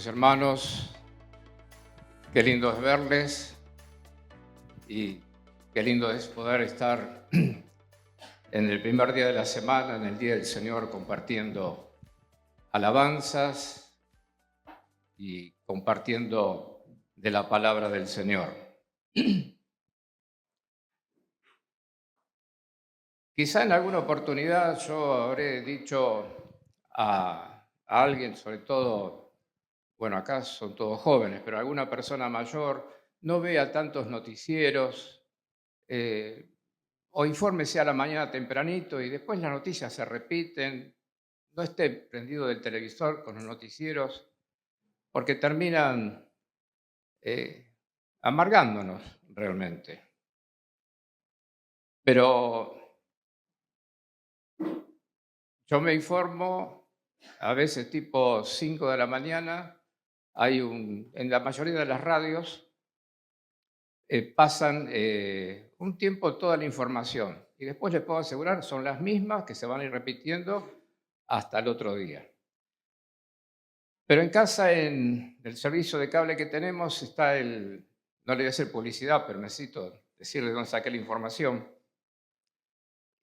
hermanos, qué lindo es verles y qué lindo es poder estar en el primer día de la semana, en el Día del Señor, compartiendo alabanzas y compartiendo de la palabra del Señor. Quizá en alguna oportunidad yo habré dicho a alguien, sobre todo, bueno, acá son todos jóvenes, pero alguna persona mayor, no vea tantos noticieros, o infórmese a la mañana tempranito y después las noticias se repiten, no esté prendido del televisor con los noticieros, porque terminan amargándonos realmente. Pero yo me informo, a veces tipo 5 de la mañana, en la mayoría de las radios pasan un tiempo toda la información y después les puedo asegurar son las mismas que se van a ir repitiendo hasta el otro día. Pero en casa, en el servicio de cable que tenemos, está no le voy a hacer publicidad, pero necesito decirle dónde saqué la información.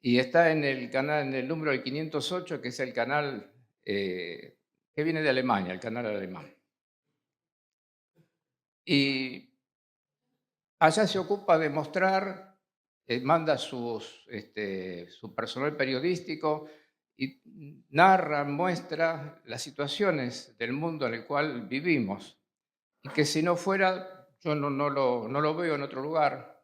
Y está en el canal, en el número del 508, que es el canal que viene de Alemania, el canal alemán. Y allá se ocupa de mostrar, manda su personal periodístico y narra, muestra las situaciones del mundo en el cual vivimos. Y que si no fuera, yo no lo veo en otro lugar.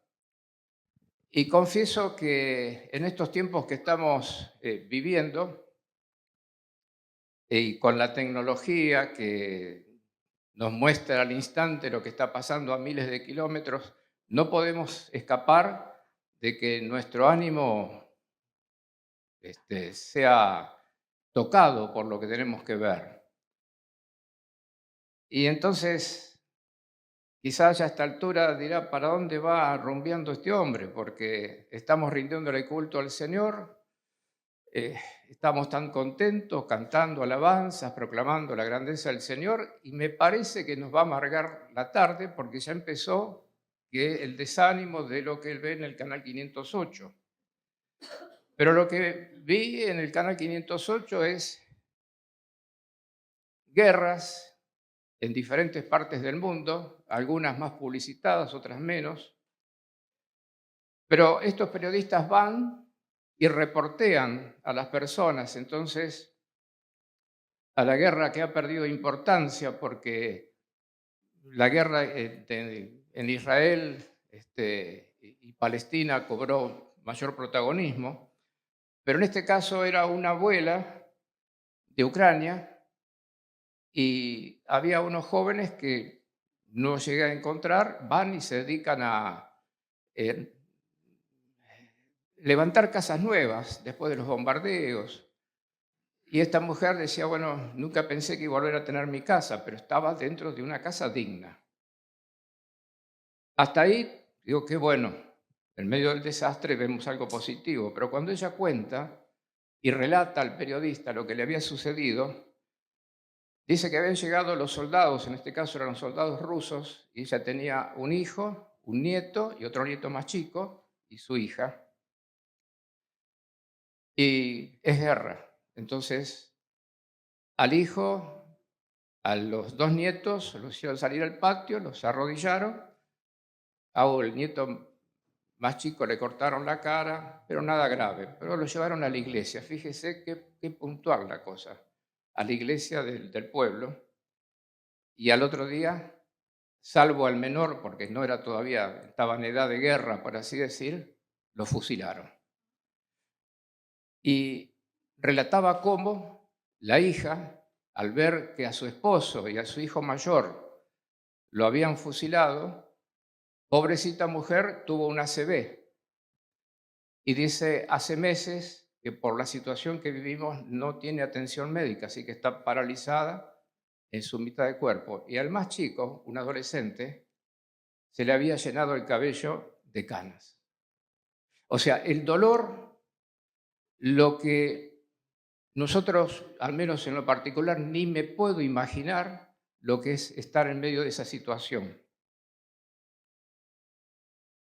Y confieso que en estos tiempos que estamos viviendo, y con la tecnología que nos muestra al instante lo que está pasando a miles de kilómetros, no podemos escapar de que nuestro ánimo sea tocado por lo que tenemos que ver. Y entonces, quizás ya a esta altura dirá, ¿para dónde va rumbeando este hombre? Porque estamos rindiéndole culto al Señor, estamos tan contentos, cantando alabanzas, proclamando la grandeza del Señor, y me parece que nos va a amargar la tarde porque ya empezó el desánimo de lo que él ve en el canal 508. Pero lo que vi en el canal 508 es guerras en diferentes partes del mundo, algunas más publicitadas, otras menos. Pero estos periodistas van y reportean a las personas, entonces, a la guerra que ha perdido importancia porque la guerra en Israel y Palestina cobró mayor protagonismo, pero en este caso era una abuela de Ucrania y había unos jóvenes que no llegué a encontrar, van y se dedican a eh, levantar casas nuevas después de los bombardeos. Y esta mujer decía, bueno, nunca pensé que iba a volver a tener mi casa, pero estaba dentro de una casa digna. Hasta ahí digo, qué bueno, en medio del desastre vemos algo positivo, pero cuando ella cuenta y relata al periodista lo que le había sucedido, dice que habían llegado los soldados, en este caso eran soldados rusos, y ella tenía un hijo, un nieto y otro nieto más chico, y su hija. Y es guerra. Entonces, al hijo, a los dos nietos, los hicieron salir al patio, los arrodillaron. El nieto más chico le cortaron la cara, pero nada grave. Pero lo llevaron a la iglesia. Fíjese qué puntual la cosa. A la iglesia del pueblo. Y al otro día, salvo al menor, porque no era todavía, estaba en edad de guerra, por así decir, lo fusilaron. Y relataba cómo la hija, al ver que a su esposo y a su hijo mayor lo habían fusilado, pobrecita mujer tuvo una ACV. Y dice, hace meses que por la situación que vivimos no tiene atención médica, así que está paralizada en su mitad de cuerpo. Y al más chico, un adolescente, se le había llenado el cabello de canas. O sea, el dolor, lo que nosotros, al menos en lo particular, ni me puedo imaginar lo que es estar en medio de esa situación.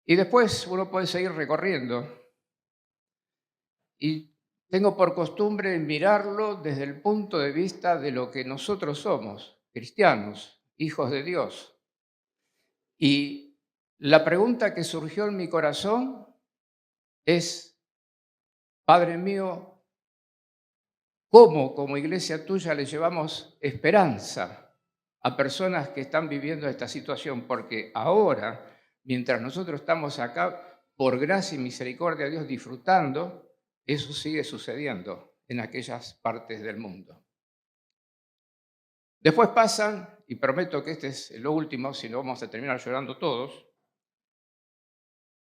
Y después uno puede seguir recorriendo. Y tengo por costumbre mirarlo desde el punto de vista de lo que nosotros somos, cristianos, hijos de Dios. Y la pregunta que surgió en mi corazón es, Padre mío, ¿cómo como iglesia tuya le llevamos esperanza a personas que están viviendo esta situación? Porque ahora, mientras nosotros estamos acá, por gracia y misericordia de Dios, disfrutando, eso sigue sucediendo en aquellas partes del mundo. Después pasan, y prometo que este es lo último, si no vamos a terminar llorando todos,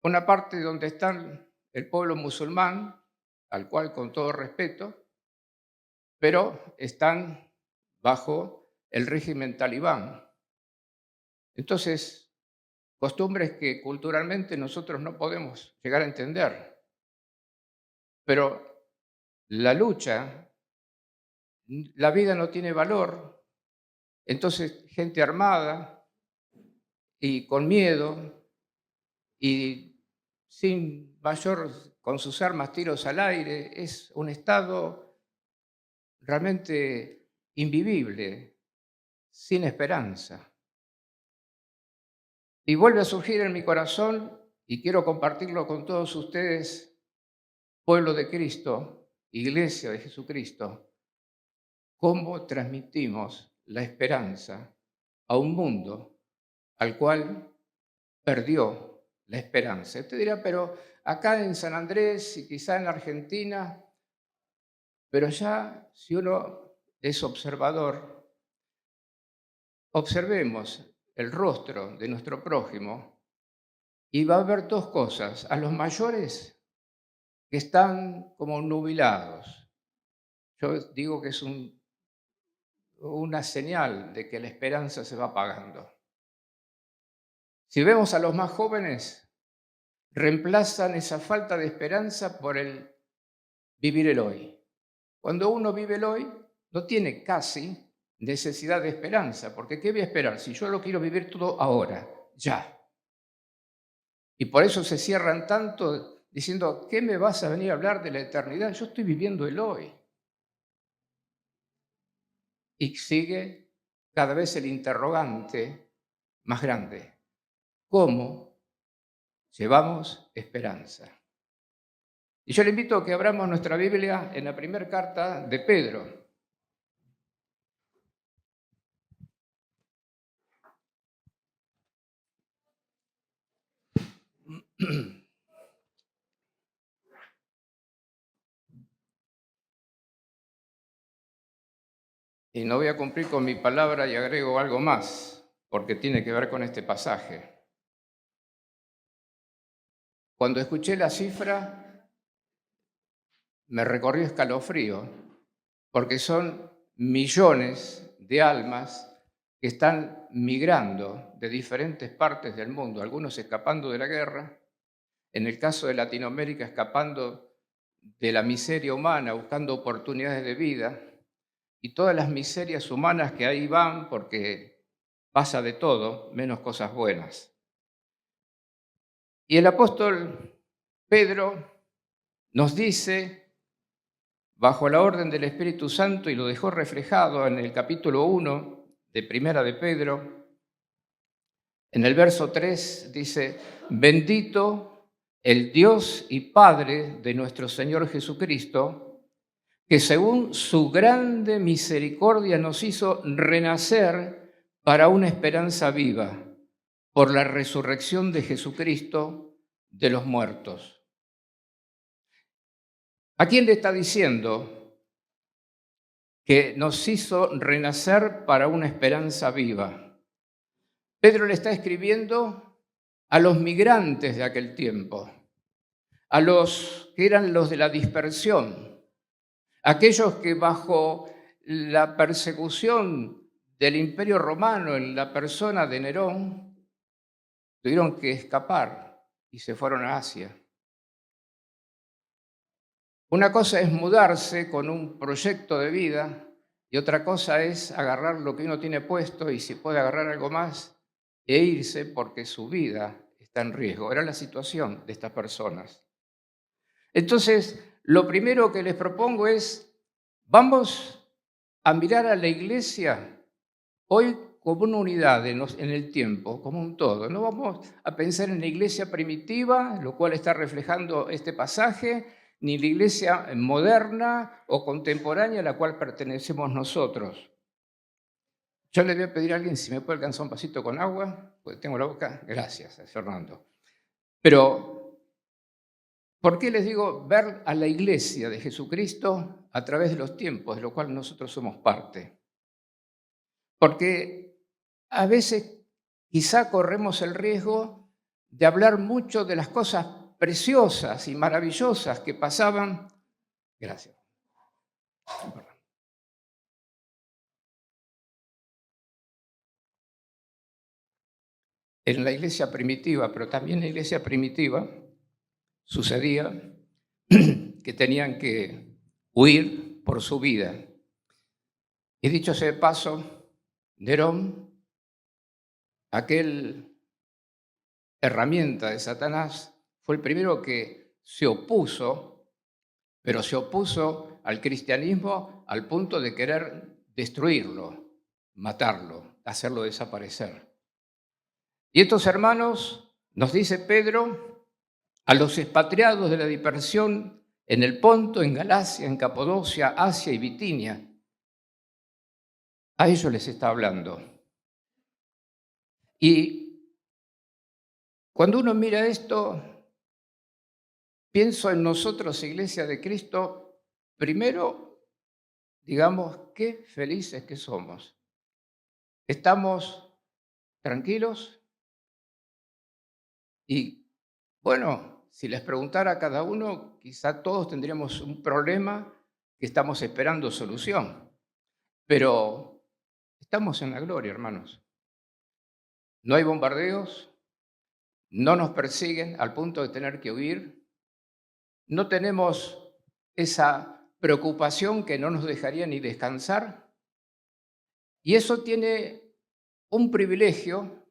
una parte donde están el pueblo musulmán, al cual con todo respeto, pero están bajo el régimen talibán. Entonces, costumbres que culturalmente nosotros no podemos llegar a entender, pero la lucha, la vida no tiene valor, entonces gente armada y con miedo y con sus armas tiros al aire, es un estado realmente invivible, sin esperanza. Y vuelve a surgir en mi corazón, y quiero compartirlo con todos ustedes, pueblo de Cristo, iglesia de Jesucristo, cómo transmitimos la esperanza a un mundo al cual perdió la esperanza. Usted dirá, pero acá en San Andrés y quizá en la Argentina, pero ya si uno es observador, observemos el rostro de nuestro prójimo y va a ver dos cosas. A los mayores que están como nubilados. Yo digo que es una señal de que la esperanza se va apagando. Si vemos a los más jóvenes, reemplazan esa falta de esperanza por el vivir el hoy. Cuando uno vive el hoy, no tiene casi necesidad de esperanza, porque ¿qué voy a esperar si yo lo quiero vivir todo ahora, ya? Y por eso se cierran tanto diciendo, ¿qué me vas a venir a hablar de la eternidad? Yo estoy viviendo el hoy. Y sigue cada vez el interrogante más grande. ¿Cómo llevamos esperanza? Y yo le invito a que abramos nuestra Biblia en la primera carta de Pedro. Y no voy a cumplir con mi palabra y agrego algo más, porque tiene que ver con este pasaje. Cuando escuché la cifra, me recorrió escalofrío, porque son millones de almas que están migrando de diferentes partes del mundo, algunos escapando de la guerra, en el caso de Latinoamérica escapando de la miseria humana, buscando oportunidades de vida, y todas las miserias humanas que ahí van, porque pasa de todo, menos cosas buenas. Y el apóstol Pedro nos dice, bajo la orden del Espíritu Santo, y lo dejó reflejado en el capítulo 1 de Primera de Pedro, en el verso 3 dice, bendito el Dios y Padre de nuestro Señor Jesucristo, que según su grande misericordia nos hizo renacer para una esperanza viva por la resurrección de Jesucristo de los muertos. ¿A quién le está diciendo que nos hizo renacer para una esperanza viva? Pedro le está escribiendo a los migrantes de aquel tiempo, a los que eran los de la dispersión, aquellos que bajo la persecución del Imperio Romano en la persona de Nerón tuvieron que escapar y se fueron a Asia. Una cosa es mudarse con un proyecto de vida y otra cosa es agarrar lo que uno tiene puesto y si puede agarrar algo más e irse porque su vida está en riesgo. Era la situación de estas personas. Entonces, lo primero que les propongo es, vamos a mirar a la iglesia hoy como una unidad en el tiempo, como un todo. No vamos a pensar en la iglesia primitiva, lo cual está reflejando este pasaje, ni la iglesia moderna o contemporánea a la cual pertenecemos nosotros. Yo le voy a pedir a alguien si me puede alcanzar un vasito con agua, pues tengo la boca. Gracias, Fernando. Pero, ¿por qué les digo ver a la iglesia de Jesucristo a través de los tiempos, de lo cual nosotros somos parte? Porque a veces quizá corremos el riesgo de hablar mucho de las cosas preciosas y maravillosas que pasaban. Gracias. En la iglesia primitiva, pero también en la iglesia primitiva, sucedía que tenían que huir por su vida. Y dicho sea de paso, Nerón, aquel herramienta de Satanás, fue el primero que se opuso, pero se opuso al cristianismo al punto de querer destruirlo, matarlo, hacerlo desaparecer. Y estos hermanos, nos dice Pedro, a los expatriados de la dispersión en el Ponto, en Galacia, en Capadocia, Asia y Bitinia, a ellos les está hablando. Y cuando uno mira esto, pienso en nosotros, Iglesia de Cristo, primero, digamos, qué felices que somos. Estamos tranquilos y, bueno, si les preguntara a cada uno, quizá todos tendríamos un problema que estamos esperando solución. Pero estamos en la gloria, hermanos. No hay bombardeos, no nos persiguen al punto de tener que huir, no tenemos esa preocupación que no nos dejaría ni descansar. Y eso tiene un privilegio,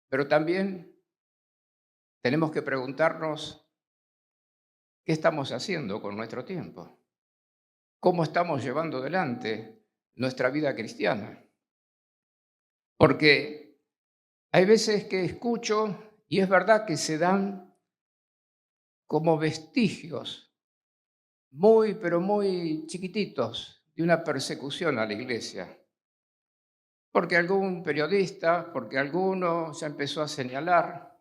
pero también tenemos que preguntarnos qué estamos haciendo con nuestro tiempo, cómo estamos llevando adelante nuestra vida cristiana. Porque hay veces que escucho, y es verdad que se dan como vestigios muy, pero muy chiquititos de una persecución a la iglesia. Porque algún periodista, porque alguno ya empezó a señalar,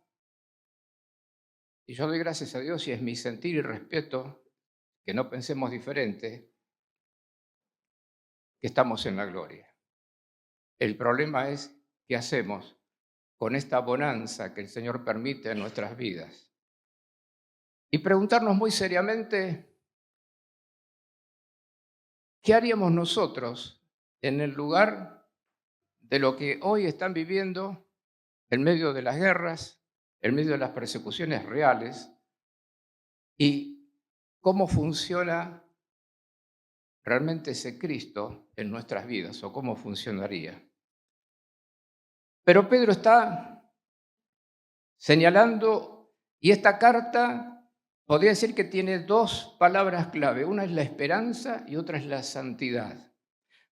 y yo doy gracias a Dios y es mi sentir y respeto que no pensemos diferente, que estamos en la gloria. El problema es qué hacemos con esta bonanza que el Señor permite en nuestras vidas. Y preguntarnos muy seriamente, ¿qué haríamos nosotros en el lugar de lo que hoy están viviendo en medio de las guerras, en medio de las persecuciones reales? ¿Y cómo funciona realmente ese Cristo en nuestras vidas o cómo funcionaría? Pero Pedro está señalando, y esta carta podría decir que tiene dos palabras clave. Una es la esperanza y otra es la santidad.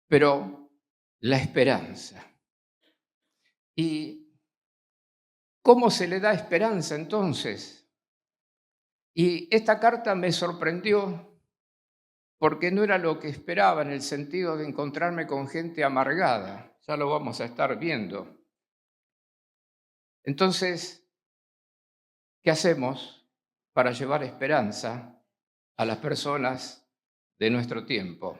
Pero la esperanza. ¿Y cómo se le da esperanza entonces? Y esta carta me sorprendió porque no era lo que esperaba en el sentido de encontrarme con gente amargada. Ya lo vamos a estar viendo. Entonces, ¿qué hacemos para llevar esperanza a las personas de nuestro tiempo?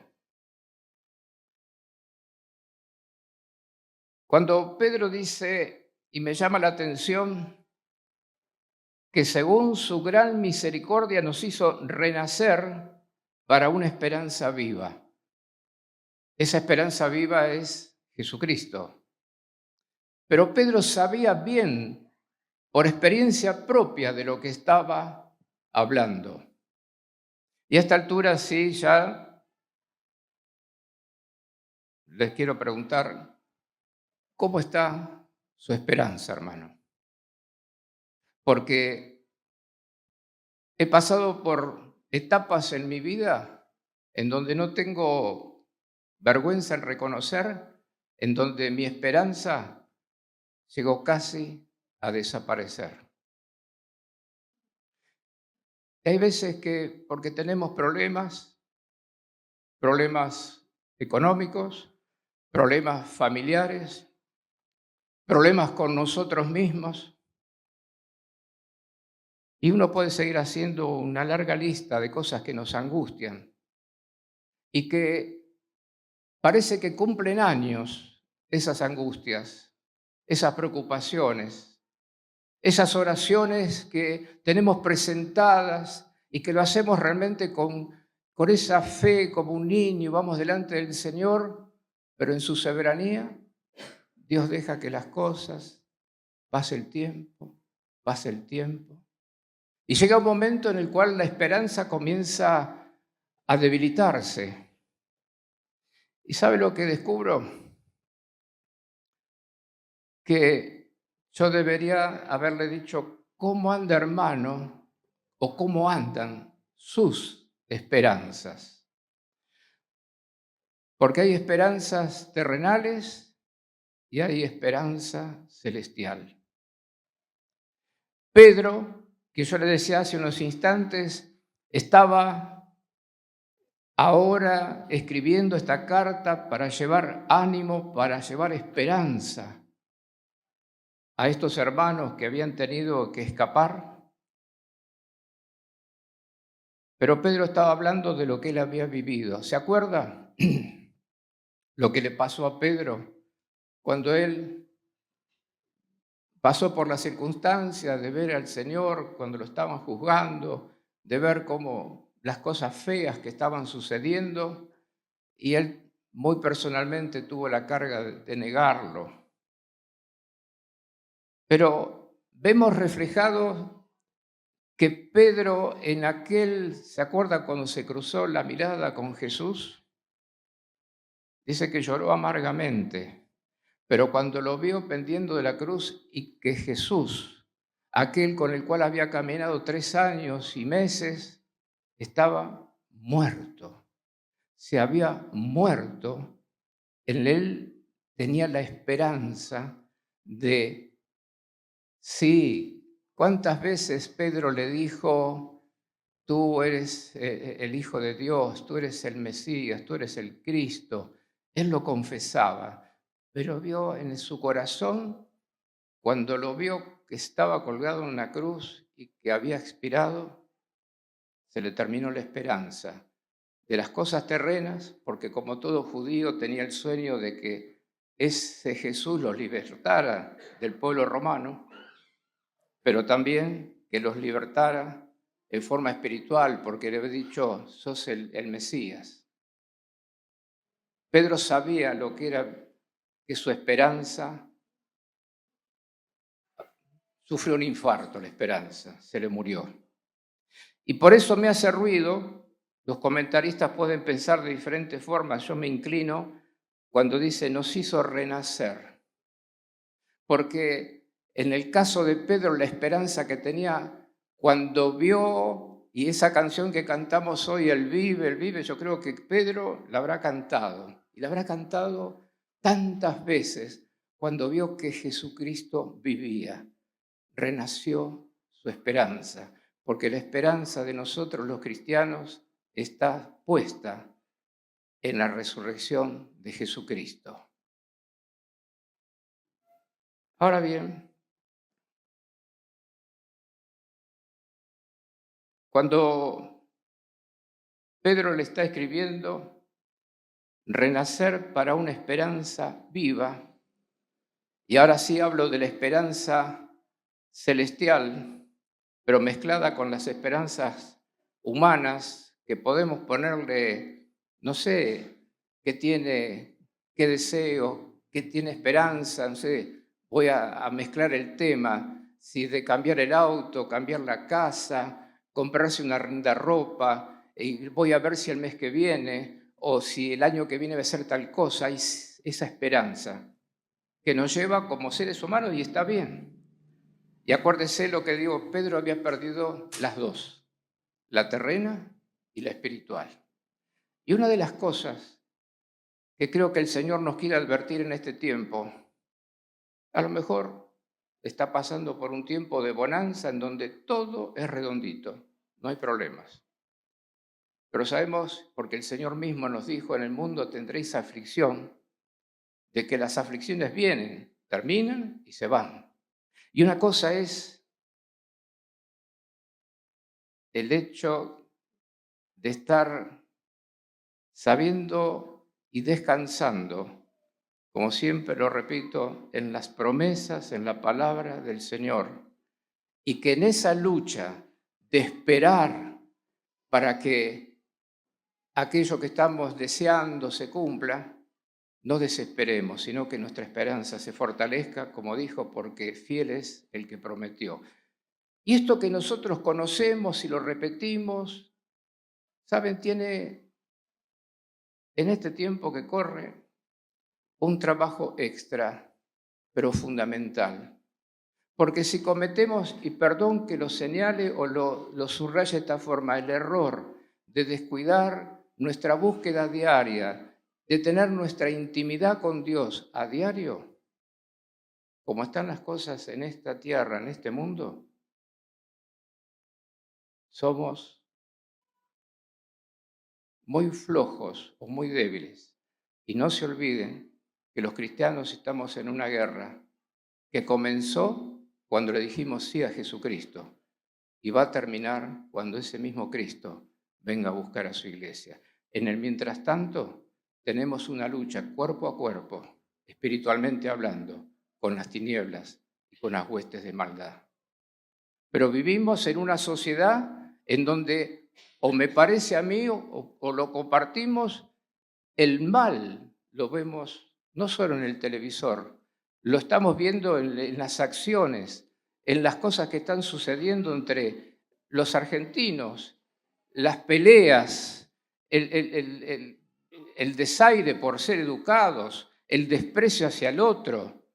Cuando Pedro dice, y me llama la atención, que según su gran misericordia nos hizo renacer para una esperanza viva. Esa esperanza viva es Jesucristo. Pero Pedro sabía bien, por experiencia propia, de lo que estaba hablando. Y a esta altura sí, ya les quiero preguntar, ¿cómo está su esperanza, hermano? Porque he pasado por etapas en mi vida en donde no tengo vergüenza en reconocer, en donde mi esperanza llegó casi a desaparecer. Y hay veces que, porque tenemos problemas económicos, problemas familiares, problemas con nosotros mismos, y uno puede seguir haciendo una larga lista de cosas que nos angustian y que parece que cumplen años esas angustias, esas preocupaciones, esas oraciones que tenemos presentadas y que lo hacemos realmente con esa fe como un niño, vamos delante del Señor, pero en su soberanía Dios deja que las cosas pase el tiempo, pase el tiempo. Y llega un momento en el cual la esperanza comienza a debilitarse. ¿Y sabe lo que descubro? Que yo debería haberle dicho, ¿cómo anda, hermano? O ¿cómo andan sus esperanzas? Porque hay esperanzas terrenales y hay esperanza celestial. Pedro, que yo le decía hace unos instantes, estaba ahora escribiendo esta carta para llevar ánimo, para llevar esperanza a estos hermanos que habían tenido que escapar. Pero Pedro estaba hablando de lo que él había vivido. ¿Se acuerda lo que le pasó a Pedro cuando él pasó por las circunstancias de ver al Señor cuando lo estaban juzgando, de ver cómo las cosas feas que estaban sucediendo, y él muy personalmente tuvo la carga de negarlo? Pero vemos reflejado que Pedro en aquel, ¿se acuerda cuando se cruzó la mirada con Jesús? Dice que lloró amargamente, pero cuando lo vio pendiendo de la cruz y que Jesús, aquel con el cual había caminado 3 años y meses, estaba muerto, se había muerto, en él tenía la esperanza de, sí, ¿cuántas veces Pedro le dijo, tú eres el Hijo de Dios, tú eres el Mesías, tú eres el Cristo? Él lo confesaba, pero vio en su corazón, cuando lo vio que estaba colgado en una cruz y que había expirado, se le terminó la esperanza de las cosas terrenas, porque como todo judío tenía el sueño de que ese Jesús los libertara del pueblo romano, pero también que los libertara en forma espiritual, porque le había dicho, sos el Mesías. Pedro sabía lo que era que su esperanza sufrió un infarto, la esperanza, se le murió. Y por eso me hace ruido, los comentaristas pueden pensar de diferentes formas, yo me inclino cuando dice nos hizo renacer, porque en el caso de Pedro la esperanza que tenía cuando vio, y esa canción que cantamos hoy, el vive, yo creo que Pedro la habrá cantado, y la habrá cantado tantas veces cuando vio que Jesucristo vivía, renació su esperanza, porque la esperanza de nosotros los cristianos está puesta en la resurrección de Jesucristo. Ahora bien, cuando Pedro le está escribiendo, renacer para una esperanza viva, y ahora sí hablo de la esperanza celestial, pero mezclada con las esperanzas humanas que podemos ponerle, no sé, qué tiene, qué deseo, qué tiene esperanza, no sé, voy a mezclar el tema, si de cambiar el auto, cambiar la casa, comprarse una ropa, y voy a ver si el mes que viene, o si el año que viene va a ser tal cosa, hay esa esperanza que nos lleva como seres humanos y está bien. Y acuérdese lo que digo, Pedro había perdido las dos, la terrena y la espiritual. Y una de las cosas que creo que el Señor nos quiere advertir en este tiempo, a lo mejor está pasando por un tiempo de bonanza en donde todo es redondito, no hay problemas. Pero sabemos, porque el Señor mismo nos dijo, en el mundo tendréis aflicción, de que las aflicciones vienen, terminan y se van. Y una cosa es el hecho de estar sabiendo y descansando, como siempre lo repito, en las promesas, en la palabra del Señor, y que en esa lucha de esperar para que aquello que estamos deseando se cumpla, no desesperemos, sino que nuestra esperanza se fortalezca, como dijo, porque fiel es el que prometió. Y esto que nosotros conocemos y lo repetimos, ¿saben? Tiene en este tiempo que corre un trabajo extra, pero fundamental. Porque si cometemos, y perdón que lo señale o lo subraye de esta forma, el error de descuidar nuestra búsqueda diaria, de tener nuestra intimidad con Dios a diario, como están las cosas en esta tierra, en este mundo, somos muy flojos o muy débiles. Y no se olviden que los cristianos estamos en una guerra que comenzó cuando le dijimos sí a Jesucristo y va a terminar cuando ese mismo Cristo venga a buscar a su iglesia. En el mientras tanto, tenemos una lucha cuerpo a cuerpo, espiritualmente hablando, con las tinieblas y con las huestes de maldad. Pero vivimos en una sociedad en donde, o me parece a mí, o lo compartimos, el mal lo vemos no solo en el televisor, lo estamos viendo en las acciones, en las cosas que están sucediendo entre los argentinos, las peleas, el desaire por ser educados, el desprecio hacia el otro.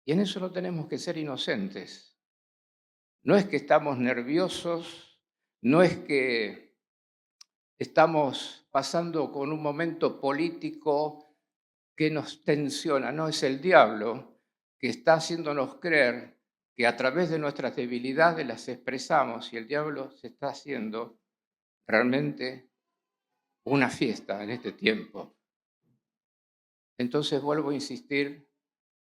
Y en eso no tenemos que ser inocentes. No es que estamos nerviosos, no es que estamos pasando con un momento político que nos tensiona, no, es el diablo que está haciéndonos creer que a través de nuestras debilidades las expresamos y el diablo se está haciendo realmente una fiesta en este tiempo. Entonces vuelvo a insistir,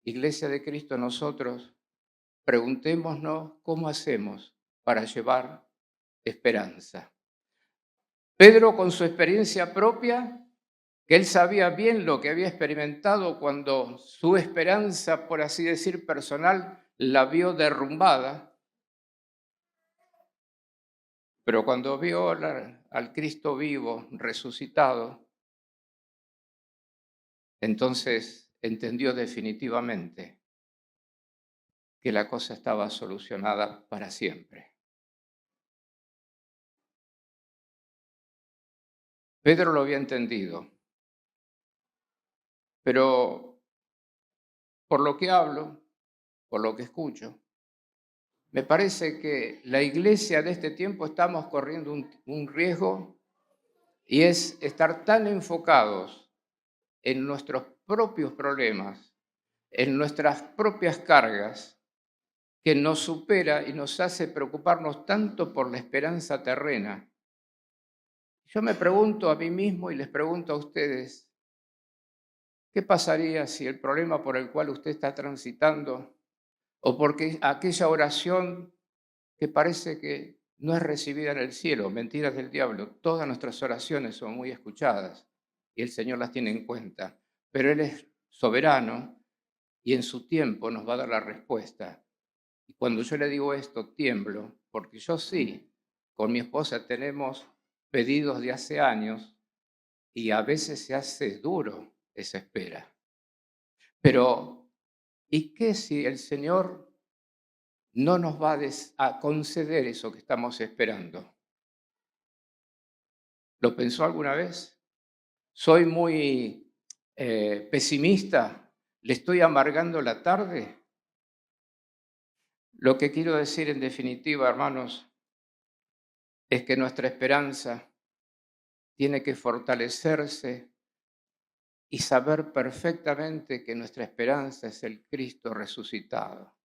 Iglesia de Cristo, nosotros preguntémonos cómo hacemos para llevar esperanza. Pedro, con su experiencia propia, que él sabía bien lo que había experimentado cuando su esperanza, por así decir, personal, la vio derrumbada, pero cuando vio al Cristo vivo, resucitado, entonces entendió definitivamente que la cosa estaba solucionada para siempre. Pedro lo había entendido, pero por lo que hablo, por lo que escucho, me parece que la iglesia de este tiempo estamos corriendo un riesgo y es estar tan enfocados en nuestros propios problemas, en nuestras propias cargas, que nos supera y nos hace preocuparnos tanto por la esperanza terrena. Yo me pregunto a mí mismo y les pregunto a ustedes, ¿qué pasaría si el problema por el cual usted está transitando o porque aquella oración que parece que no es recibida en el cielo, mentiras del diablo, todas nuestras oraciones son muy escuchadas y el Señor las tiene en cuenta, pero Él es soberano y en su tiempo nos va a dar la respuesta. Y cuando yo le digo esto, tiemblo, porque yo sí, con mi esposa tenemos pedidos de hace años y a veces se hace duro esa espera. Pero, ¿y qué si el Señor no nos va a conceder eso que estamos esperando? ¿Lo pensó alguna vez? ¿Soy muy pesimista? ¿Le estoy amargando la tarde? Lo que quiero decir en definitiva, hermanos, es que nuestra esperanza tiene que fortalecerse y saber perfectamente que nuestra esperanza es el Cristo resucitado.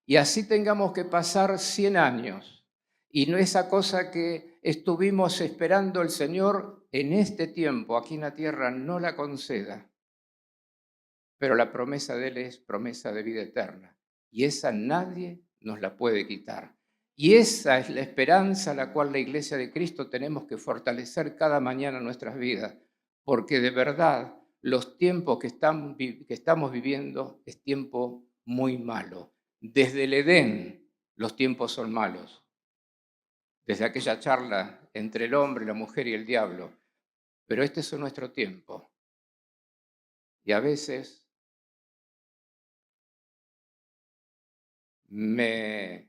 Y así tengamos que pasar 100 años y no esa cosa que estuvimos esperando el Señor en este tiempo, aquí en la tierra, no la conceda. Pero la promesa de Él es promesa de vida eterna y esa nadie nos la puede quitar. Y esa es la esperanza a la cual la Iglesia de Cristo tenemos que fortalecer cada mañana en nuestras vidas, porque de verdad los tiempos que estamos viviendo es tiempo muy malo. Desde el Edén los tiempos son malos, desde aquella charla entre el hombre, la mujer y el diablo, pero este es nuestro tiempo y a veces me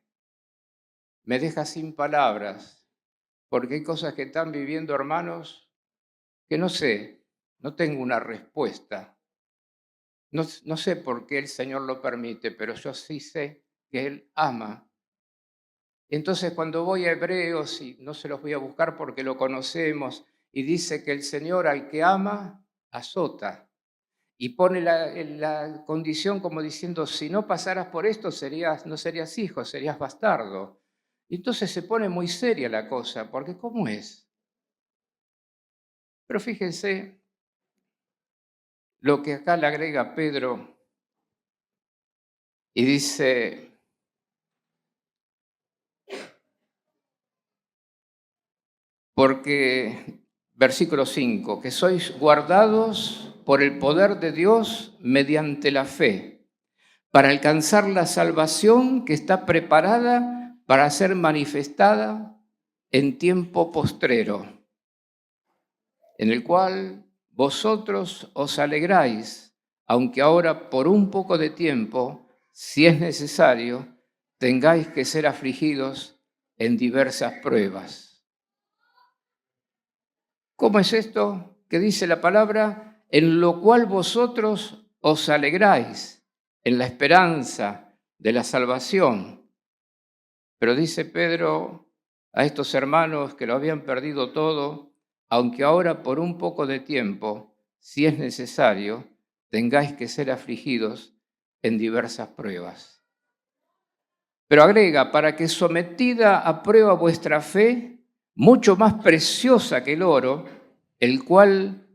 deja sin palabras, porque hay cosas que están viviendo hermanos que no sé, no tengo una respuesta. No sé por qué el Señor lo permite, pero yo sí sé que Él ama. Entonces cuando voy a Hebreos, y no se los voy a buscar porque lo conocemos, y dice que el Señor al que ama, azota. Y pone la condición como diciendo, si no pasaras por esto, no serías hijo, serías bastardo. Y entonces se pone muy seria la cosa, porque ¿cómo es? Pero fíjense lo que acá le agrega Pedro y dice, porque, versículo 5, que sois guardados por el poder de Dios mediante la fe, para alcanzar la salvación que está preparada para ser manifestada en tiempo postrero, en el cual vosotros os alegráis, aunque ahora por un poco de tiempo, si es necesario, tengáis que ser afligidos en diversas pruebas. ¿Cómo es esto que dice la palabra? En lo cual vosotros os alegráis, en la esperanza de la salvación. Pero dice Pedro a estos hermanos que lo habían perdido todo, aunque ahora por un poco de tiempo, si es necesario, tengáis que ser afligidos en diversas pruebas. Pero agrega, para que sometida a prueba vuestra fe, mucho más preciosa que el oro, el cual,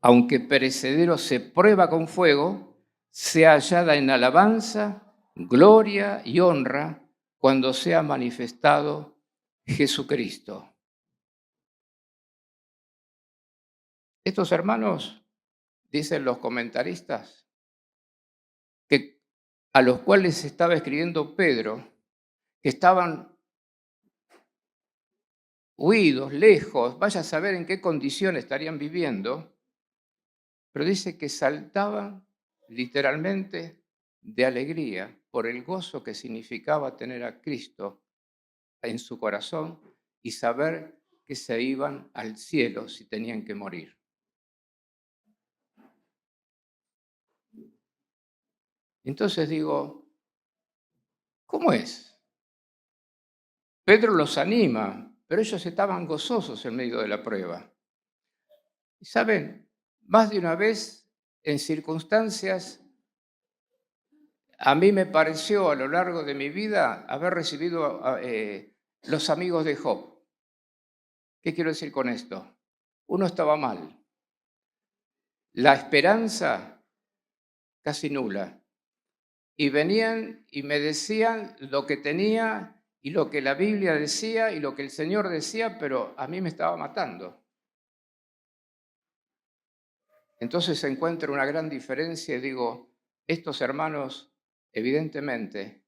aunque perecedero se prueba con fuego, sea hallada en alabanza, gloria y honra cuando sea manifestado Jesucristo. Estos hermanos, dicen los comentaristas, que a los cuales estaba escribiendo Pedro, que estaban huidos, lejos, vaya a saber en qué condiciones estarían viviendo, pero dice que saltaban literalmente de alegría por el gozo que significaba tener a Cristo en su corazón y saber que se iban al cielo si tenían que morir. Entonces digo, ¿cómo es? Pedro los anima, pero ellos estaban gozosos en medio de la prueba. Y saben, más de una vez, en circunstancias, a mí me pareció a lo largo de mi vida haber recibido los amigos de Job. ¿Qué quiero decir con esto? Uno estaba mal. La esperanza casi nula. Y venían y me decían lo que tenía y lo que la Biblia decía y lo que el Señor decía, pero a mí me estaba matando. Entonces se encuentra una gran diferencia y digo, estos hermanos, evidentemente,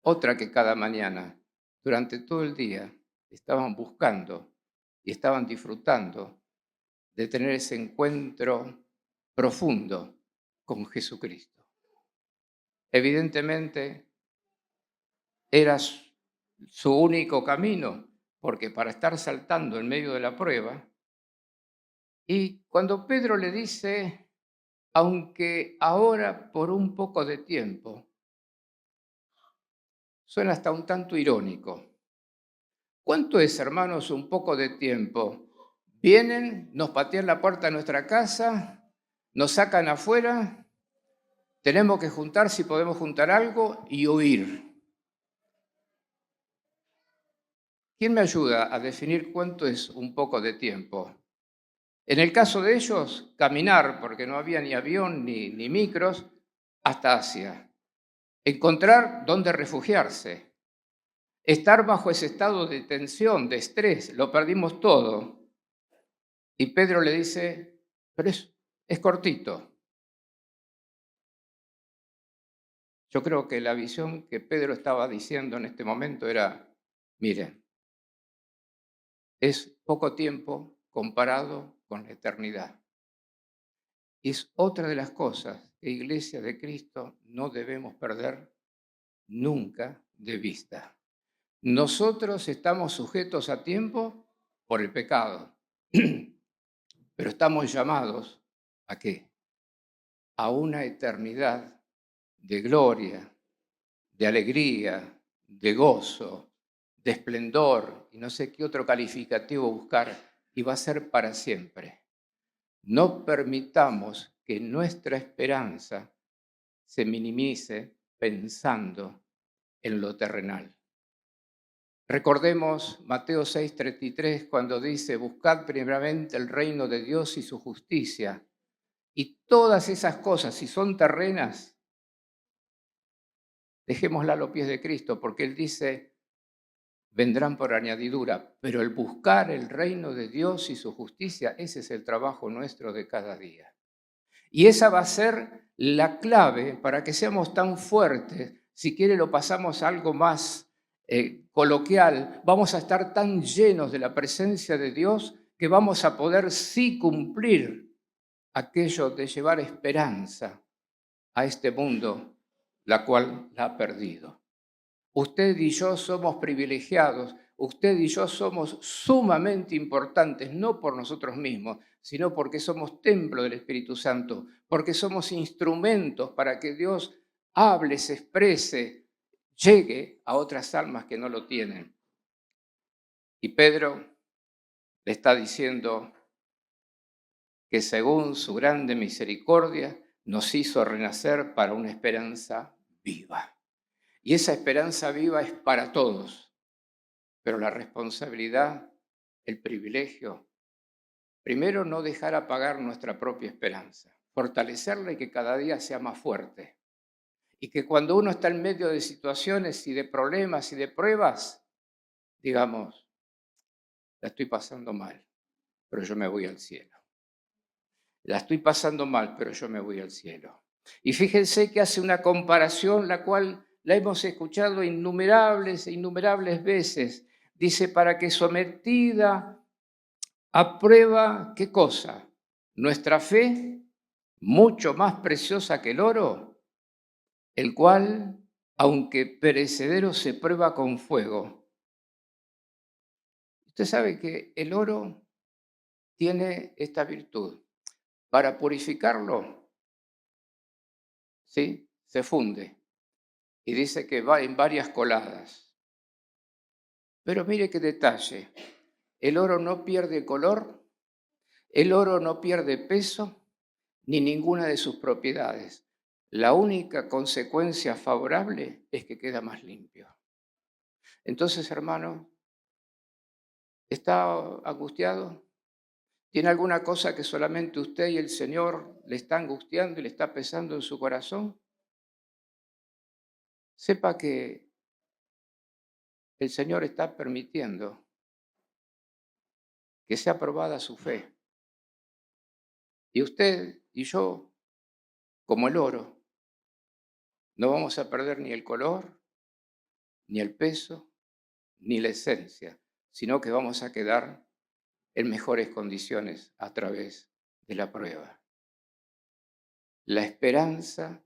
otra que cada mañana, durante todo el día, estaban buscando y estaban disfrutando de tener ese encuentro profundo con Jesucristo. Evidentemente, era su único camino, porque para estar saltando en medio de la prueba, Y cuando Pedro le dice, aunque ahora por un poco de tiempo, suena hasta un tanto irónico. ¿Cuánto es, hermanos, un poco de tiempo? Vienen, nos patean la puerta de nuestra casa, nos sacan afuera, tenemos que juntar si podemos juntar algo y huir. ¿Quién me ayuda a definir cuánto es un poco de tiempo? En el caso de ellos, caminar, porque no había ni avión ni micros, hasta Asia. Encontrar dónde refugiarse. Estar bajo ese estado de tensión, de estrés, lo perdimos todo. Y Pedro le dice, pero es cortito. Yo creo que la visión que Pedro estaba diciendo en este momento era, miren, es poco tiempo comparado con la eternidad. Y es otra de las cosas que Iglesia de Cristo no debemos perder nunca de vista. Nosotros estamos sujetos a tiempo por el pecado, pero estamos llamados ¿a qué? A una eternidad de gloria, de alegría, de gozo, de esplendor, y no sé qué otro calificativo buscar, y va a ser para siempre. No permitamos que nuestra esperanza se minimice pensando en lo terrenal. Recordemos Mateo 6:33 cuando dice, buscad primeramente el reino de Dios y su justicia, y todas esas cosas, si son terrenas, dejémoslas a los pies de Cristo, porque Él dice, vendrán por añadidura, pero el buscar el reino de Dios y su justicia, ese es el trabajo nuestro de cada día. Y esa va a ser la clave para que seamos tan fuertes. Si quiere lo pasamos a algo más coloquial. Vamos a estar tan llenos de la presencia de Dios que vamos a poder sí cumplir aquello de llevar esperanza a este mundo, la cual la ha perdido. Usted y yo somos privilegiados, usted y yo somos sumamente importantes, no por nosotros mismos, sino porque somos templo del Espíritu Santo, porque somos instrumentos para que Dios hable, se exprese, llegue a otras almas que no lo tienen. Y Pedro le está diciendo que según su grande misericordia nos hizo renacer para una esperanza viva. Y esa esperanza viva es para todos. Pero la responsabilidad, el privilegio, primero no dejar apagar nuestra propia esperanza, fortalecerla y que cada día sea más fuerte. Y que cuando uno está en medio de situaciones y de problemas y de pruebas, digamos, la estoy pasando mal, pero yo me voy al cielo. La estoy pasando mal, pero yo me voy al cielo. Y fíjense que hace una comparación, la cual la hemos escuchado innumerables e innumerables veces. Dice, para que sometida a prueba, ¿qué cosa? Nuestra fe, mucho más preciosa que el oro, el cual, aunque perecedero, se prueba con fuego. Usted sabe que el oro tiene esta virtud. Para purificarlo, ¿sí? Se funde. Y dice que va en varias coladas. Pero mire qué detalle. El oro no pierde color, el oro no pierde peso, ni ninguna de sus propiedades. La única consecuencia favorable es que queda más limpio. Entonces, hermano, ¿está angustiado? ¿Tiene alguna cosa que solamente usted y el Señor le está angustiando y le está pesando en su corazón? Sepa que el Señor está permitiendo que sea probada su fe. Y usted y yo, como el oro, no vamos a perder ni el color, ni el peso, ni la esencia, sino que vamos a quedar en mejores condiciones a través de la prueba. La esperanza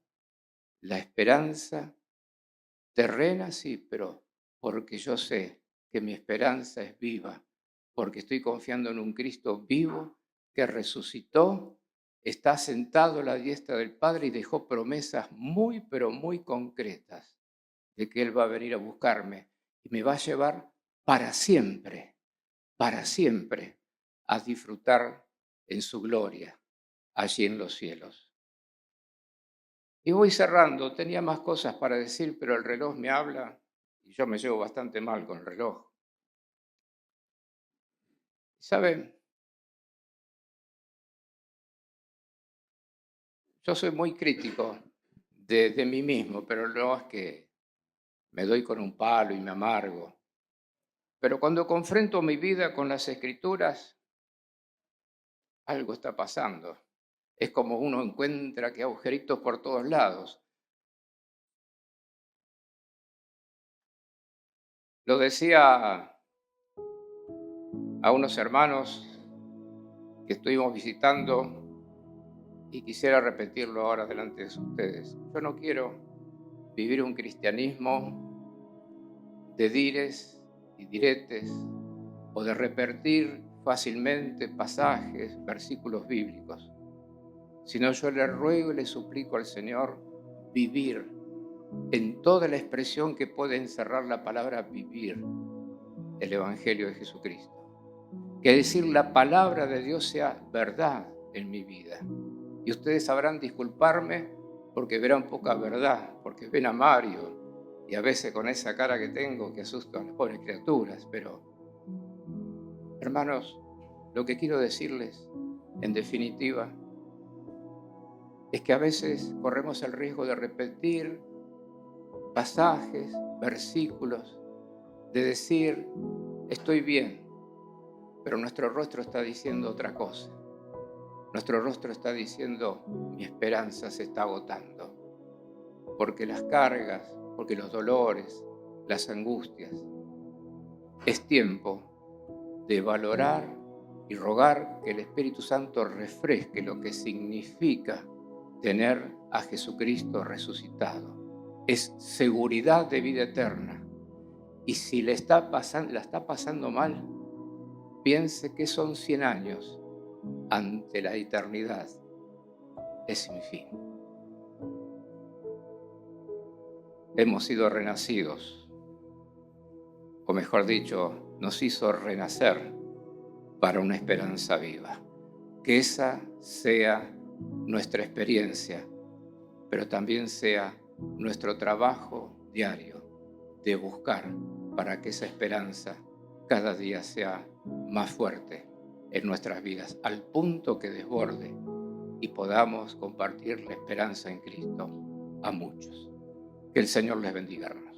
terrena sí, pero porque yo sé que mi esperanza es viva, porque estoy confiando en un Cristo vivo que resucitó, está sentado a la diestra del Padre y dejó promesas muy, pero muy concretas de que Él va a venir a buscarme y me va a llevar para siempre, a disfrutar en su gloria, allí en los cielos. Y voy cerrando, tenía más cosas para decir, pero el reloj me habla y yo me llevo bastante mal con el reloj. ¿Saben? Yo soy muy crítico de mí mismo, pero no es que me doy con un palo y me amargo. Pero cuando confronto mi vida con las Escrituras, algo está pasando. Es como uno encuentra que agujeritos por todos lados. Lo decía a unos hermanos que estuvimos visitando y quisiera repetirlo ahora delante de ustedes. Yo no quiero vivir un cristianismo de dires y diretes o de repetir fácilmente pasajes, versículos bíblicos, sino yo le ruego y le suplico al Señor vivir en toda la expresión que puede encerrar la palabra vivir el Evangelio de Jesucristo. Que decir la palabra de Dios sea verdad en mi vida. Y ustedes sabrán disculparme porque verán poca verdad, porque ven a Mario y a veces con esa cara que tengo que asusto a las pobres criaturas. Pero, hermanos, lo que quiero decirles, en definitiva, es que a veces corremos el riesgo de repetir pasajes, versículos, de decir, estoy bien, pero nuestro rostro está diciendo otra cosa. Nuestro rostro está diciendo, mi esperanza se está agotando, porque las cargas, porque los dolores, las angustias, es tiempo de valorar y rogar que el Espíritu Santo refresque lo que significa tener a Jesucristo resucitado. Es seguridad de vida eterna. Y si la está pasando mal, piense que son 100 años ante la eternidad. Es sin fin. Hemos sido renacidos, o mejor dicho, nos hizo renacer para una esperanza viva. Que esa sea nuestra experiencia, pero también sea nuestro trabajo diario de buscar para que esa esperanza cada día sea más fuerte en nuestras vidas, al punto que desborde y podamos compartir la esperanza en Cristo a muchos. Que el Señor les bendiga, hermanos.